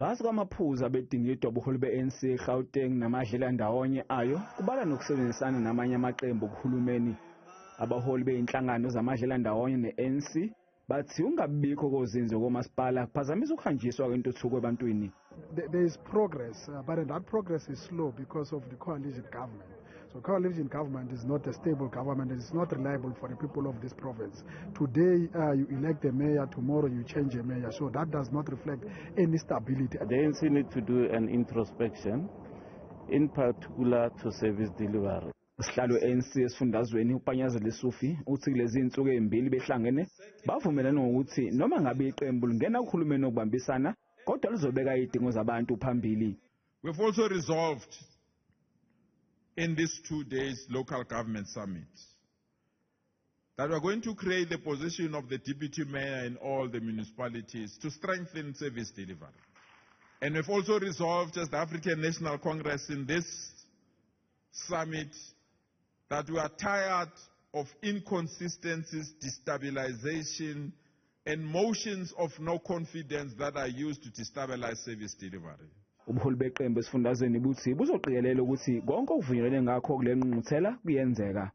Phakathi kwamaphuzu abedingidwa ubuholi be-ANC eGauteng namadlela ndawonye ayo kubala nokusebenzisana namanye amaqembu okuhulumeni. Abaholi beyinhlangano zamadlela ndawonye ne-ANC bathi ungabikho kozinzo komasipala kuphazamisa ukuhanjiswa kwentuthuko ebantwini. There is progress, but that progress is slow because of the coalition government. So coalition government is not a stable government. It's not reliable for the people of this province. Today you elect a mayor, tomorrow you change a mayor. So that does not reflect any stability. The ANC need to do an introspection, in particular to service delivery. Usihlalo ANC Esifundazweni uPanyazela Isufi uthi lezi insuku ezimbili behlangene bavumelana ukuthi noma ngabe iqembu lingena ukuhulumeni okubambisana kodwa lizobeka izidingo zabantu phambili. We've also resolved in this 2 days local government summit that we're going to create the position of the deputy mayor in all the municipalities to strengthen service delivery. And we've also resolved as the African National Congress in this summit that we are tired of inconsistencies, destabilization, and motions of no confidence that are used to destabilize service delivery. Ubuholi beqembu esifundazweni buthi buzoqikelela ukuthi konke okuvunyelwe ngakho kule ngqungquthela kuyenzeka.